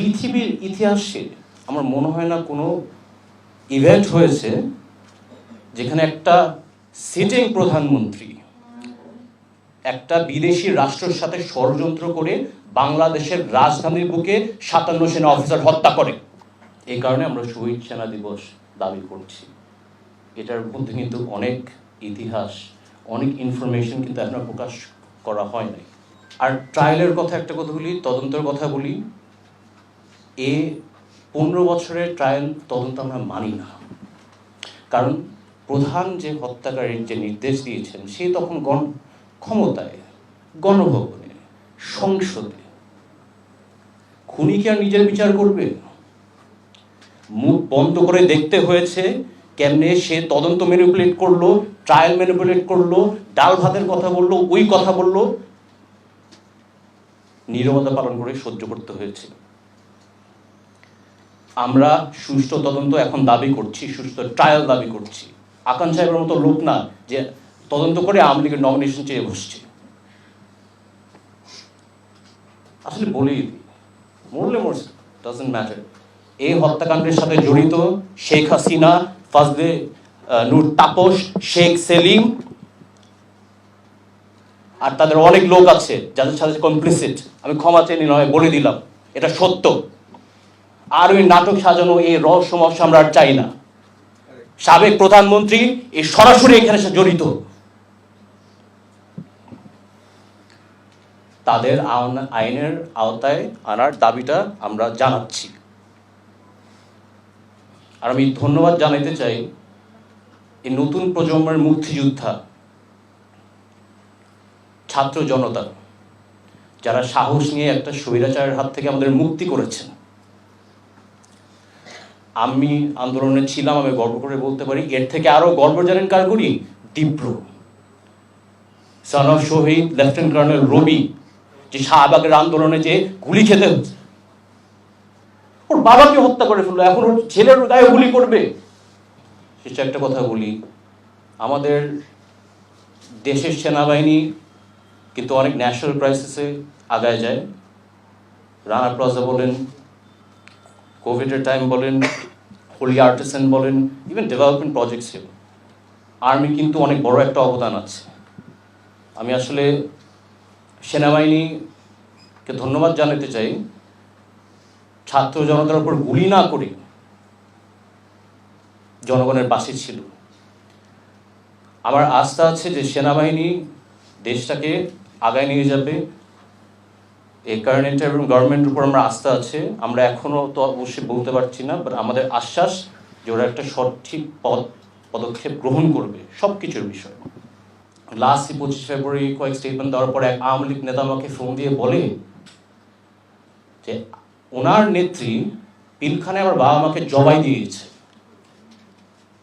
পৃথিবীর ইতিহাসে আমার মনে হয় না কোনো ইভেন্ট হয়েছে যেখানে একটা সিটিং প্রধানমন্ত্রী একটা বিদেশি রাষ্ট্রের সাথে ষড়যন্ত্র করে বাংলাদেশের রাজধানীর বুকে ৫৭ সেনা অফিসার হত্যা করে। এই কারণে আমরা শহীদ সেনা দিবস দাবি করছি। এটার মধ্যে কিন্তু অনেক ইতিহাস, অনেক ইনফরমেশন কিন্তু এখনো প্রকাশ করা হয় নাই। আর ট্রায়ালের কথা একটা কথা বলি, তদন্তের কথা বলি, 15 বছরের ট্রায়াল তদন্ত আমরা মানি না। কারণ প্রধান যে হত্যাকারীর যে নির্দেশ দিয়েছেন সে তখন ক্ষমতায়, গণভবনে, সংসদে। খুনি কি আর নিজের বিচার করবে? মুখ বন্ধ করে দেখতে হয়েছে কেমনে সে তদন্ত ম্যানিপুলেট করলো, ট্রায়াল ম্যানিপুলেট করলো, ডাল ভাতের কথা বললো, ওই কথা বললো, নীরবতা পালন করে সহ্য করতে হয়েছে। আমরা সুষ্ঠু তদন্ত এখন দাবি করছি, সুষ্ঠু ট্রায়াল দাবি করছি। আকান সাহেবের মতো লোক না যে তদন্ত করে আওয়ামী লীগের নমিনেশন চেয়ে বসছে। আসলে বলেই দিই, মরলে মরছে, ডাজন্ট ম্যাটার। এই হত্যাকাণ্ডের সাথে জড়িত শেখ হাসিনা, ফাজলে নূর তাপস, শেখ সেলিম আর তাদের অনেক লোক আছে যাদের সাথে কমপ্লিসিট। আমি ক্ষমা চেয়ে নয় বলে দিলাম, এটা সত্য। আর ওই নাটক সাজানো এই রহস্যময় আমরা আর চাই না। সাবেক প্রধানমন্ত্রী এই সরাসরি এখানে জড়িত, তাদের আইনের আওতায় আনার দাবিটা আমরা জানাচ্ছি। আর আমি ধন্যবাদ জানাতে চাই এই নতুন প্রজন্মের মুক্তিযোদ্ধা, ছাত্র জনতা, যারা সাহস নিয়ে একটা স্বৈরাচারের হাত থেকে আমাদের মুক্তি করেছেন। আমি আন্দোলনে ছিলাম, আমি গর্ব করে বলতে পারি। এর থেকে আরো গর্ব জানেন কার করি? তীব্র সন অফ শহীদ লেফটেন্যান্ট কর্নেল রবি, যে শাহবাগের আন্দোলনে যে গুলি খেতে হচ্ছে, ওর বাবাকে হত্যা করে ফেললো, এখন ওর ছেলের গায়ে গুলি করবে। শেষে একটা কথা বলি, আমাদের দেশের সেনাবাহিনী কিন্তু অনেক ন্যাশনাল ক্রাইসিসে আগায় যায়। রানা প্লাজা বলেন, কোভিডের টাইম বলেন, হোলি আর্টিসান বলেন, ইভেন ডেভেলপমেন্ট প্রজেক্টসে আর্মি কিন্তু অনেক বড় একটা অবদান আছে। আমি আসলে সেনাবাহিনীকে ধন্যবাদ জানাতে চাই, ছাত্র জনতার উপর গুলি না করে জনগণের পাশে ছিল। আমার আস্থা আছে যে সেনাবাহিনী দেশটাকে আগায় নিয়ে যাবে। এই কারেন্ট এবং গভর্নমেন্টের উপর আমরা আস্থা আছে। আমরা এখনো তো অবশ্যই বলতে পারছি না, বাট আমাদের আশ্বাস যে ওরা একটা সঠিক পদক্ষেপ গ্রহণ করবে সব কিছুর বিষয়ে। লাস্ট 25 ফেব্রুয়ারি কয়েক স্টেটমেন্ট দেওয়ার পরে এক আওয়ামী লীগ নেতা আমাকে ফোন দিয়ে বলে যে ওনার নেত্রী পিলখানে আমার বাবা মাকে জবাই দিয়েছে,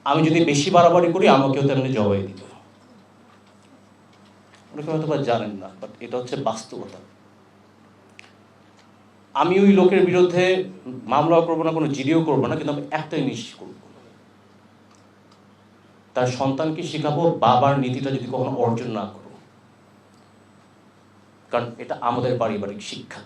আমি যদি বেশি বাড়াবাড়ি করি আমাকেও তেমনি জবাই দিবে। অনেকে হয়তো বা জানেন না, বাট এটা হচ্ছে বাস্তবতা। আমি ওই লোকের বিরুদ্ধে মামলা করবো না, কোনো জিডিও করবো না, কিন্তু আমি একটাই নিশ্চিত করব, তার সন্তানকে শেখাবো বাবার নীতিটা যদি কখনো অর্জন না করো, কারণ এটা আমাদের পারিবারিক শিক্ষা।